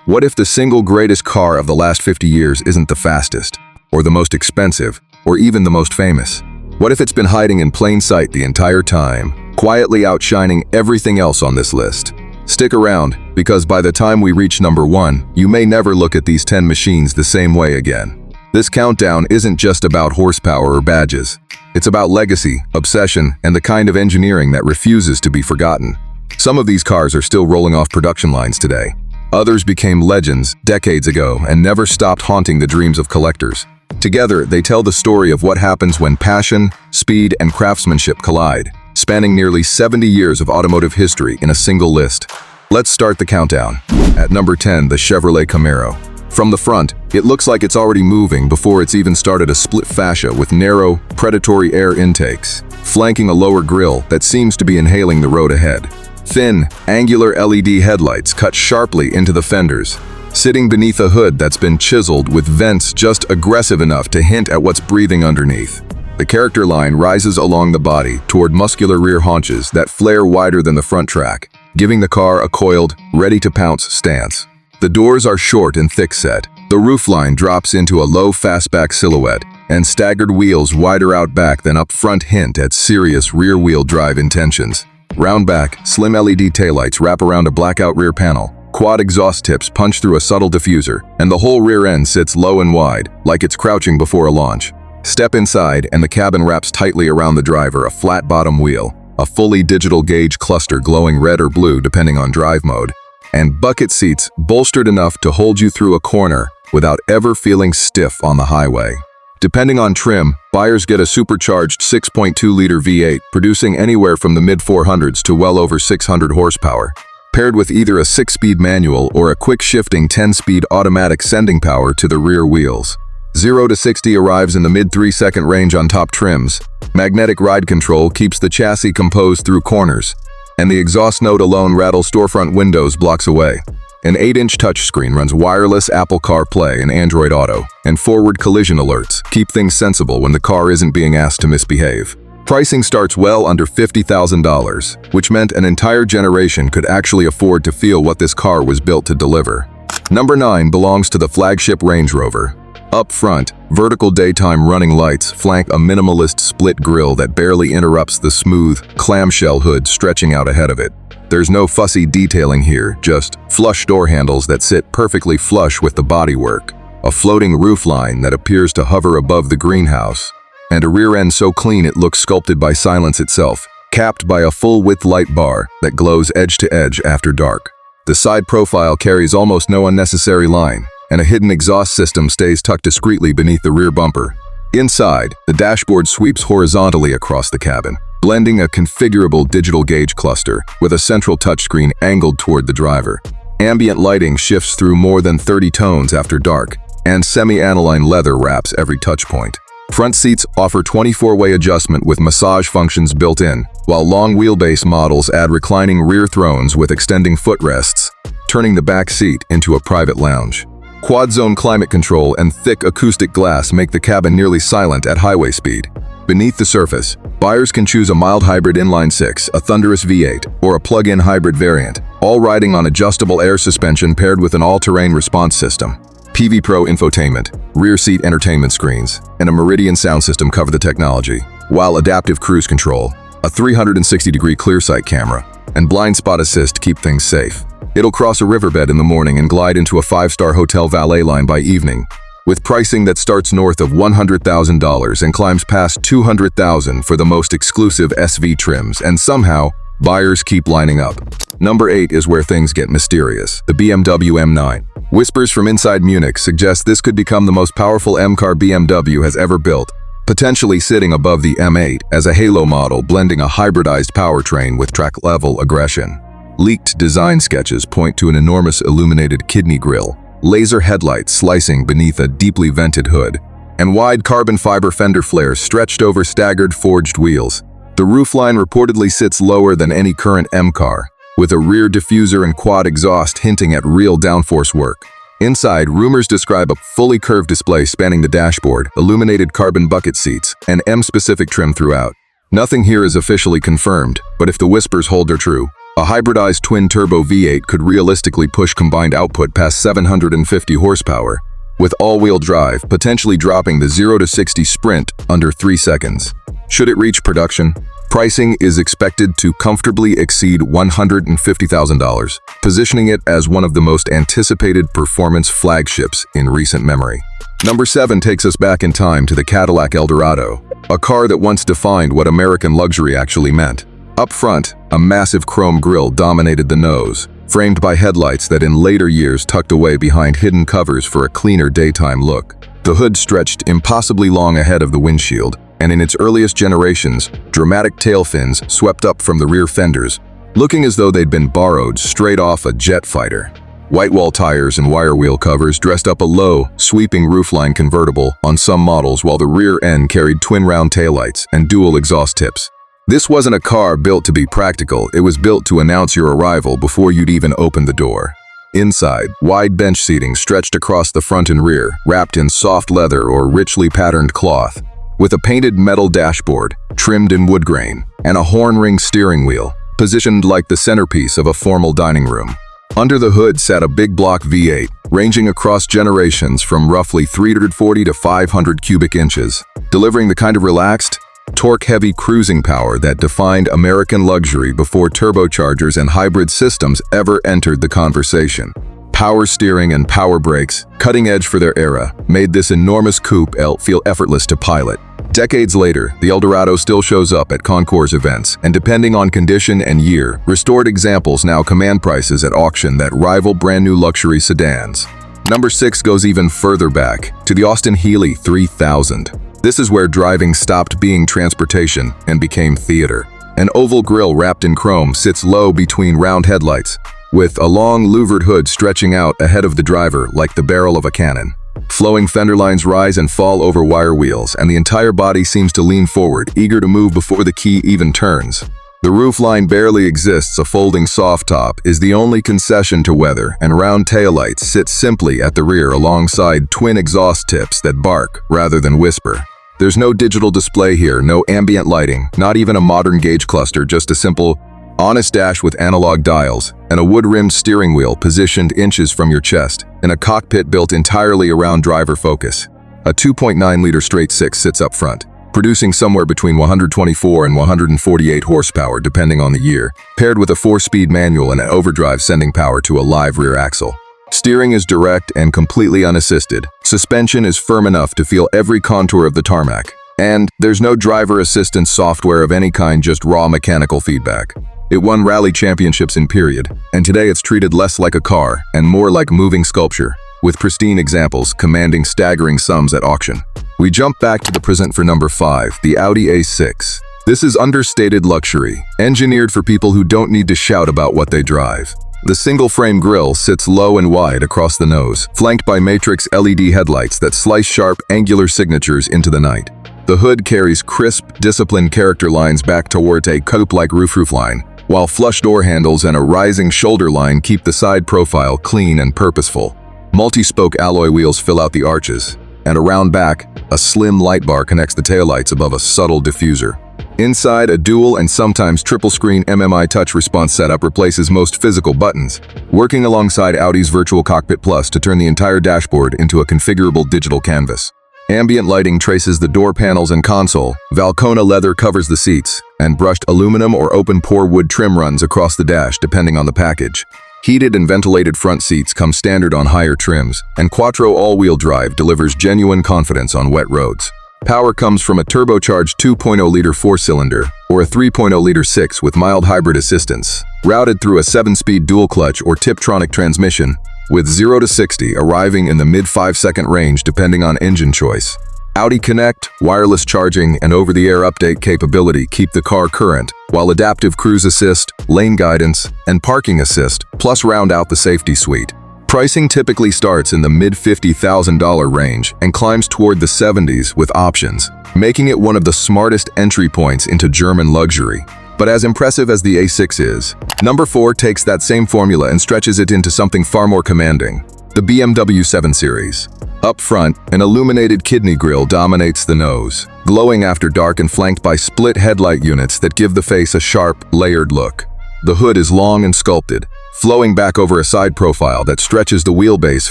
What if the single greatest car of the last 50 years isn't the fastest, or the most expensive, or even the most famous? What if it's been hiding in plain sight the entire time, quietly outshining everything else on this list? Stick around, because by the time we reach number 1, you may never look at these 10 machines the same way again. This countdown isn't just about horsepower or badges. It's about legacy, obsession, and the kind of engineering that refuses to be forgotten. Some of these cars are still rolling off production lines today. Others became legends decades ago and never stopped haunting the dreams of collectors. Together, they tell the story of what happens when passion, speed, and craftsmanship collide, spanning nearly 70 years of automotive history in a single list. Let's start the countdown. At number 10, the Chevrolet Camaro. From the front, it looks like it's already moving before it's even started a split fascia with narrow, predatory air intakes, flanking a lower grille that seems to be inhaling the road ahead. Thin, angular LED headlights cut sharply into the fenders, sitting beneath a hood that's been chiseled with vents just aggressive enough to hint at what's breathing underneath. The character line rises along the body toward muscular rear haunches that flare wider than the front track, giving the car a coiled, ready-to-pounce stance. The doors are short and thick-set. The roofline drops into a low fastback silhouette, and staggered wheels wider out back than up front hint at serious rear-wheel drive intentions. Round back, slim LED taillights wrap around a blackout rear panel. Quad exhaust tips punch through a subtle diffuser, and the whole rear end sits low and wide, like it's crouching before a launch. Step inside, and the cabin wraps tightly around the driver a flat bottom wheel, a fully digital gauge cluster glowing red or blue depending on drive mode, and bucket seats bolstered enough to hold you through a corner without ever feeling stiff on the highway. Depending on trim, buyers get a supercharged 6.2-liter V8 producing anywhere from the mid-400s to well over 600 horsepower, paired with either a 6-speed manual or a quick-shifting 10-speed automatic sending power to the rear wheels. 0 to 60 arrives in the mid-3-second range on top trims. Magnetic ride control keeps the chassis composed through corners, and the exhaust note alone rattles storefront windows blocks away. An 8-inch touchscreen runs wireless Apple CarPlay and Android Auto, and forward collision alerts keep things sensible when the car isn't being asked to misbehave. Pricing starts well under $50,000, which meant an entire generation could actually afford to feel what this car was built to deliver. Number 9 belongs to the flagship Range Rover. Up front, vertical daytime running lights flank a minimalist split grille that barely interrupts the smooth, clamshell hood stretching out ahead of it. There's no fussy detailing here, just flush door handles that sit perfectly flush with the bodywork, a floating roofline that appears to hover above the greenhouse, and a rear end so clean it looks sculpted by silence itself, capped by a full-width light bar that glows edge to edge after dark. The side profile carries almost no unnecessary line, and a hidden exhaust system stays tucked discreetly beneath the rear bumper. Inside, the dashboard sweeps horizontally across the cabin, blending a configurable digital gauge cluster with a central touchscreen angled toward the driver. Ambient lighting shifts through more than 30 tones after dark, and semi-aniline leather wraps every touchpoint. Front seats offer 24-way adjustment with massage functions built in, while long wheelbase models add reclining rear thrones with extending footrests, turning the back seat into a private lounge. Quad-zone climate control and thick acoustic glass make the cabin nearly silent at highway speed. Beneath the surface, buyers can choose a mild hybrid inline-6, a thunderous V8, or a plug-in hybrid variant, all riding on adjustable air suspension paired with an all-terrain response system. PV Pro infotainment, rear seat entertainment screens, and a Meridian sound system cover the technology, while adaptive cruise control, a 360-degree clear sight camera, and blind spot assist keep things safe. It'll cross a riverbed in the morning and glide into a 5-star hotel valet line by evening, with pricing that starts north of $100,000 and climbs past $200,000 for the most exclusive SV trims, and somehow, buyers keep lining up. Number 8 is where things get mysterious, the BMW M9. Whispers from inside Munich suggest this could become the most powerful M-car BMW has ever built, potentially sitting above the M8 as a halo model blending a hybridized powertrain with track-level aggression. Leaked design sketches point to an enormous illuminated kidney grille, laser headlights slicing beneath a deeply vented hood, and wide carbon fiber fender flares stretched over staggered forged wheels. The roofline reportedly sits lower than any current M car, with a rear diffuser and quad exhaust hinting at real downforce work. Inside, rumors describe a fully curved display spanning the dashboard, illuminated carbon bucket seats, and M-specific trim throughout. Nothing here is officially confirmed, but if the whispers hold are true, A hybridized twin-turbo V8 could realistically push combined output past 750 horsepower, with all-wheel drive potentially dropping the 0 to 60 sprint under 3 seconds. Should it reach production, pricing is expected to comfortably exceed $150,000, positioning it as one of the most anticipated performance flagships in recent memory. Number 7 takes us back in time to the Cadillac Eldorado, a car that once defined what American luxury actually meant. Up front, a massive chrome grille dominated the nose, framed by headlights that in later years tucked away behind hidden covers for a cleaner daytime look. The hood stretched impossibly long ahead of the windshield, and in its earliest generations, dramatic tail fins swept up from the rear fenders, looking as though they'd been borrowed straight off a jet fighter. White-wall tires and wire wheel covers dressed up a low, sweeping roofline convertible on some models, while the rear end carried twin-round taillights and dual exhaust tips. This wasn't a car built to be practical, it was built to announce your arrival before you'd even open the door. Inside, wide bench seating stretched across the front and rear, wrapped in soft leather or richly patterned cloth, with a painted metal dashboard, trimmed in wood grain, and a horn-ring steering wheel, positioned like the centerpiece of a formal dining room. Under the hood sat a big block V8, ranging across generations from roughly 340 to 500 cubic inches, delivering the kind of relaxed, torque-heavy cruising power that defined American luxury before turbochargers and hybrid systems ever entered the conversation. Power steering and power brakes, cutting edge for their era, made this enormous coupe feel effortless to pilot. Decades later, the Eldorado still shows up at concours events, and depending on condition and year, restored examples now command prices at auction that rival brand-new luxury sedans. Number 6 goes even further back, to the Austin-Healey 3000. This is where driving stopped being transportation and became theater. An oval grille wrapped in chrome sits low between round headlights, with a long louvered hood stretching out ahead of the driver like the barrel of a cannon. Flowing fender lines rise and fall over wire wheels, and the entire body seems to lean forward, eager to move before the key even turns. The roofline barely exists, a folding soft top is the only concession to weather, and round taillights sit simply at the rear alongside twin exhaust tips that bark rather than whisper. There's no digital display here, no ambient lighting, not even a modern gauge cluster, just a simple, honest dash with analog dials and a wood-rimmed steering wheel positioned inches from your chest in a cockpit built entirely around driver focus. A 2.9-liter straight-six sits up front, producing somewhere between 124 and 148 horsepower depending on the year, paired with a 4-speed manual and an overdrive sending power to a live rear axle. Steering is direct and completely unassisted. Suspension is firm enough to feel every contour of the tarmac. And there's no driver assistance software of any kind, just raw mechanical feedback. It won rally championships in period, and today it's treated less like a car and more like moving sculpture, with pristine examples commanding staggering sums at auction. We jump back to the present for number 5, the Audi A6. This is understated luxury, engineered for people who don't need to shout about what they drive. The single-frame grille sits low and wide across the nose, flanked by matrix LED headlights that slice sharp, angular signatures into the night. The hood carries crisp, disciplined character lines back towards a coupe-like roofline, while flush door handles and a rising shoulder line keep the side profile clean and purposeful. Multi-spoke alloy wheels fill out the arches, and around back, a slim light bar connects the taillights above a subtle diffuser. Inside, a dual and sometimes triple-screen MMI touch response setup replaces most physical buttons, working alongside Audi's Virtual Cockpit Plus to turn the entire dashboard into a configurable digital canvas. Ambient lighting traces the door panels and console, Valcona leather covers the seats, and brushed aluminum or open-pore wood trim runs across the dash depending on the package. Heated and ventilated front seats come standard on higher trims, and Quattro all-wheel drive delivers genuine confidence on wet roads. Power comes from a turbocharged 2.0-liter 4-cylinder or a 3.0-liter 6 with mild hybrid assistance, routed through a 7-speed dual-clutch or Tiptronic transmission, with 0 to 60 arriving in the mid-5-second range depending on engine choice. Audi Connect, wireless charging, and over-the-air update capability keep the car current, while adaptive cruise assist, lane guidance, and parking assist plus round out the safety suite. Pricing typically starts in the mid-$50,000 range and climbs toward the 70s with options, making it one of the smartest entry points into German luxury. But as impressive as the A6 is, number 4 takes that same formula and stretches it into something far more commanding: the BMW 7 Series. Up front, an illuminated kidney grille dominates the nose, glowing after dark and flanked by split headlight units that give the face a sharp, layered look. The hood is long and sculpted, flowing back over a side profile that stretches the wheelbase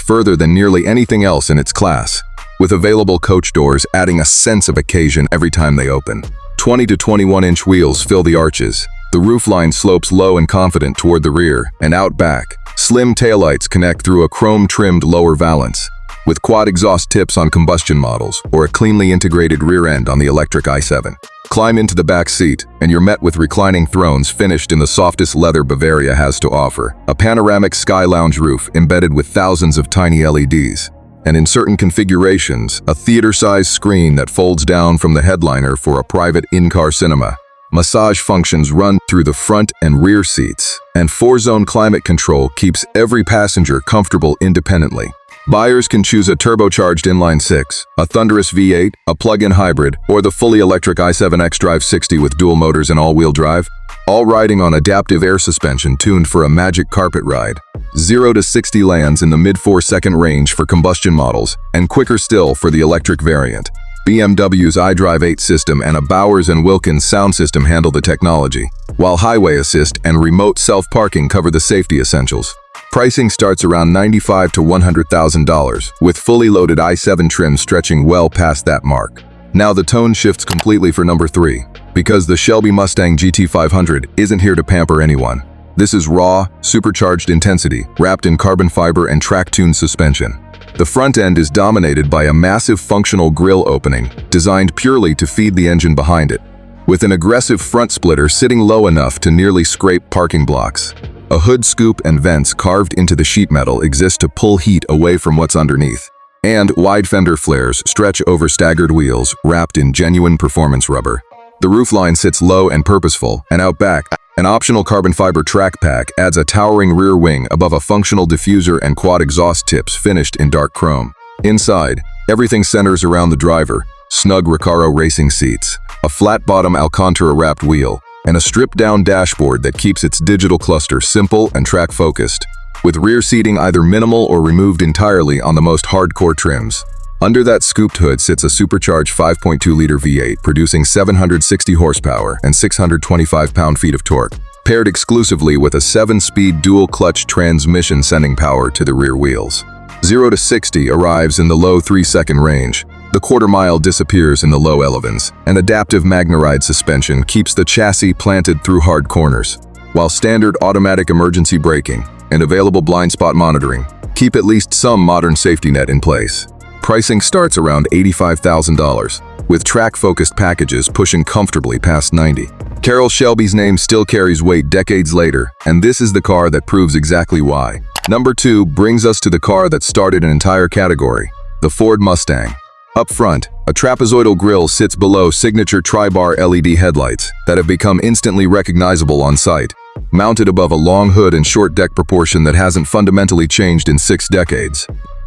further than nearly anything else in its class, with available coach doors adding a sense of occasion every time they open. 20 to 21-inch wheels fill the arches. The roofline slopes low and confident toward the rear, and out back, slim taillights connect through a chrome-trimmed lower valance, with quad exhaust tips on combustion models or a cleanly integrated rear end on the electric i7. Climb into the back seat, and you're met with reclining thrones finished in the softest leather Bavaria has to offer, a panoramic sky lounge roof embedded with thousands of tiny LEDs, and in certain configurations, a theater-sized screen that folds down from the headliner for a private in-car cinema. Massage functions run through the front and rear seats, and 4-zone climate control keeps every passenger comfortable independently. Buyers can choose a turbocharged inline-6, a thunderous V8, a plug-in hybrid, or the fully electric i7 xDrive 60 with dual motors and all-wheel drive, all riding on adaptive air suspension tuned for a magic carpet ride. 0 to 60 lands in the mid-4-second range for combustion models, and quicker still for the electric variant. BMW's iDrive 8 system and a Bowers & Wilkins sound system handle the technology, while highway assist and remote self-parking cover the safety essentials. Pricing starts around $95,000 to $100,000, with fully loaded i7 trim stretching well past that mark. Now the tone shifts completely for number 3, because the Shelby Mustang GT500 isn't here to pamper anyone. This is raw, supercharged intensity, wrapped in carbon fiber and track-tuned suspension. The front end is dominated by a massive functional grille opening, designed purely to feed the engine behind it, with an aggressive front splitter sitting low enough to nearly scrape parking blocks. A hood scoop and vents carved into the sheet metal exist to pull heat away from what's underneath, and wide fender flares stretch over staggered wheels wrapped in genuine performance rubber. The roofline sits low and purposeful, and out back, an optional carbon fiber track pack adds a towering rear wing above a functional diffuser and quad exhaust tips finished in dark chrome. Inside, everything centers around the driver: snug Recaro racing seats, a flat-bottom Alcantara-wrapped wheel, and a stripped-down dashboard that keeps its digital cluster simple and track-focused, with rear seating either minimal or removed entirely on the most hardcore trims. Under that scooped hood sits a supercharged 5.2-liter V8 producing 760 horsepower and 625 pound-feet of torque, paired exclusively with a 7-speed dual-clutch transmission sending power to the rear wheels. 0 to 60 arrives in the low 3-second range. The quarter-mile disappears in the low elevens, and adaptive MagneRide suspension keeps the chassis planted through hard corners, while standard automatic emergency braking and available blind spot monitoring keep at least some modern safety net in place. Pricing starts around $85,000, with track-focused packages pushing comfortably past $90,000. Carroll Shelby's name still carries weight decades later, and this is the car that proves exactly why. Number 2 brings us to the car that started an entire category, the Ford Mustang. Up front, a trapezoidal grille sits below signature tri-bar LED headlights that have become instantly recognizable on sight, mounted above a long hood and short deck proportion that hasn't fundamentally changed in 6 decades.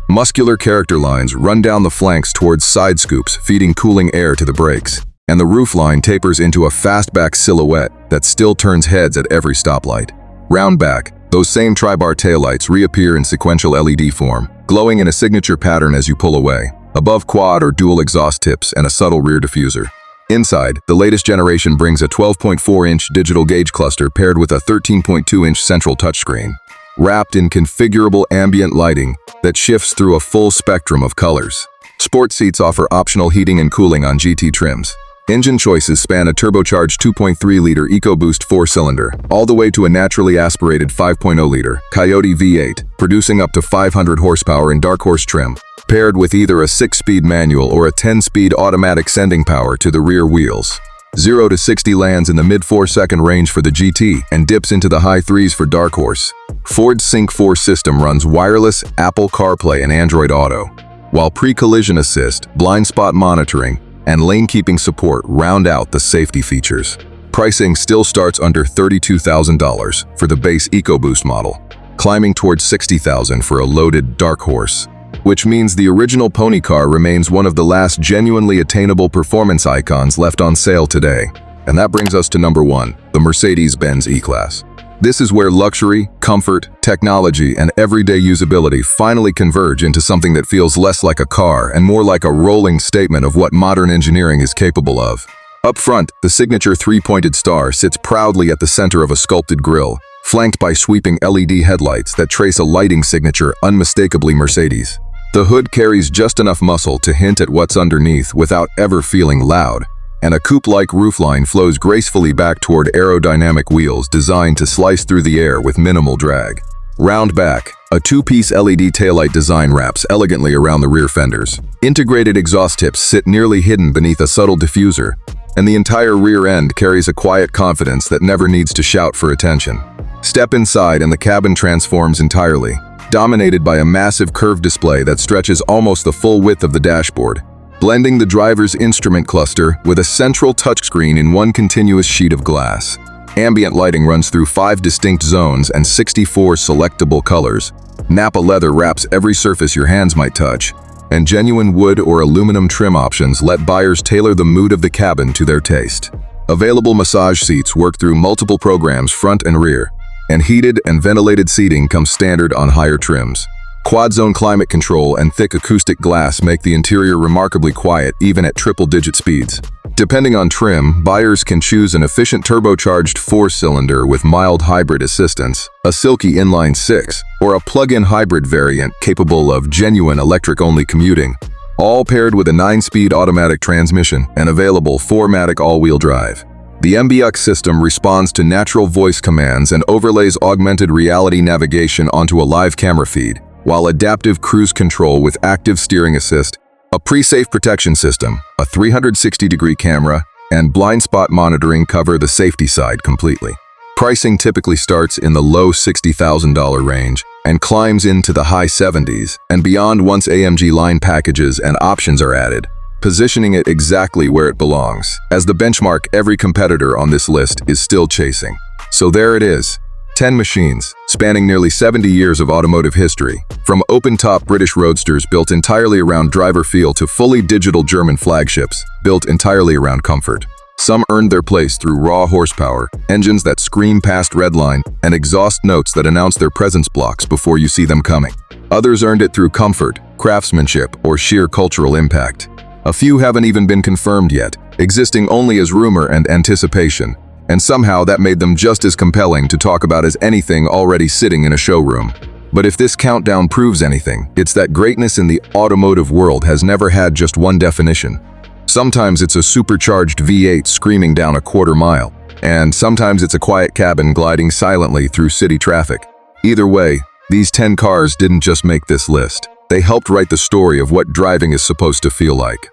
Muscular character lines run down the flanks towards side scoops, feeding cooling air to the brakes, and the roofline tapers into a fastback silhouette that still turns heads at every stoplight. Round back, those same tri-bar taillights reappear in sequential LED form, glowing in a signature pattern as you pull away, above quad or dual exhaust tips and a subtle rear diffuser. Inside, the latest generation brings a 12.4-inch digital gauge cluster paired with a 13.2-inch central touchscreen, wrapped in configurable ambient lighting that shifts through a full spectrum of colors. Sport seats offer optional heating and cooling on GT trims. Engine choices span a turbocharged 2.3-liter EcoBoost 4-cylinder, all the way to a naturally aspirated 5.0-liter Coyote V8, producing up to 500 horsepower in Dark Horse trim, paired with either a 6-speed manual or a 10-speed automatic sending power to the rear wheels. 0 to 60 lands in the mid-4-second range for the GT and dips into the high 3s for Dark Horse. Ford's Sync 4 system runs wireless Apple CarPlay and Android Auto, while pre-collision assist, blind spot monitoring, and lane-keeping support round out the safety features. Pricing still starts under $32,000 for the base EcoBoost model, climbing towards $60,000 for a loaded Dark Horse, which means the original pony car remains one of the last genuinely attainable performance icons left on sale today. And that brings us to number 1, the Mercedes-Benz E-Class. This is where luxury, comfort, technology, and everyday usability finally converge into something that feels less like a car and more like a rolling statement of what modern engineering is capable of. Up front, the signature three-pointed star sits proudly at the center of a sculpted grille, flanked by sweeping LED headlights that trace a lighting signature unmistakably Mercedes. The hood carries just enough muscle to hint at what's underneath without ever feeling loud, and a coupe-like roofline flows gracefully back toward aerodynamic wheels designed to slice through the air with minimal drag. Round back, a two-piece LED taillight design wraps elegantly around the rear fenders. Integrated exhaust tips sit nearly hidden beneath a subtle diffuser, and the entire rear end carries a quiet confidence that never needs to shout for attention. Step inside and the cabin transforms entirely, dominated by a massive curved display that stretches almost the full width of the dashboard, blending the driver's instrument cluster with a central touchscreen in one continuous sheet of glass. Ambient lighting runs through 5 distinct zones and 64 selectable colors. Nappa leather wraps every surface your hands might touch, and genuine wood or aluminum trim options let buyers tailor the mood of the cabin to their taste. Available massage seats work through multiple programs front and rear, and heated and ventilated seating comes standard on higher trims. Quad-zone climate control and thick acoustic glass make the interior remarkably quiet even at triple-digit speeds. Depending on trim, buyers can choose an efficient turbocharged 4-cylinder with mild hybrid assistance, a silky inline-6, or a plug-in hybrid variant capable of genuine electric-only commuting, all paired with a 9-speed automatic transmission and available 4MATIC all-wheel drive. The MBUX system responds to natural voice commands and overlays augmented reality navigation onto a live camera feed, while adaptive cruise control with active steering assist, a pre-safe protection system, a 360-degree camera, and blind spot monitoring cover the safety side completely. Pricing typically starts in the low $60,000 range and climbs into the high 70s and beyond once AMG line packages and options are added, positioning it exactly where it belongs, as the benchmark every competitor on this list is still chasing. So there it is. 10 machines, spanning nearly 70 years of automotive history, from open-top British roadsters built entirely around driver feel to fully digital German flagships built entirely around comfort. Some earned their place through raw horsepower, engines that scream past redline, and exhaust notes that announce their presence blocks before you see them coming. Others earned it through comfort, craftsmanship, or sheer cultural impact. A few haven't even been confirmed yet, existing only as rumor and anticipation, and somehow that made them just as compelling to talk about as anything already sitting in a showroom. But if this countdown proves anything, it's that greatness in the automotive world has never had just one definition. Sometimes it's a supercharged V8 screaming down a quarter mile, and sometimes it's a quiet cabin gliding silently through city traffic. Either way, these 10 cars didn't just make this list. They helped write the story of what driving is supposed to feel like.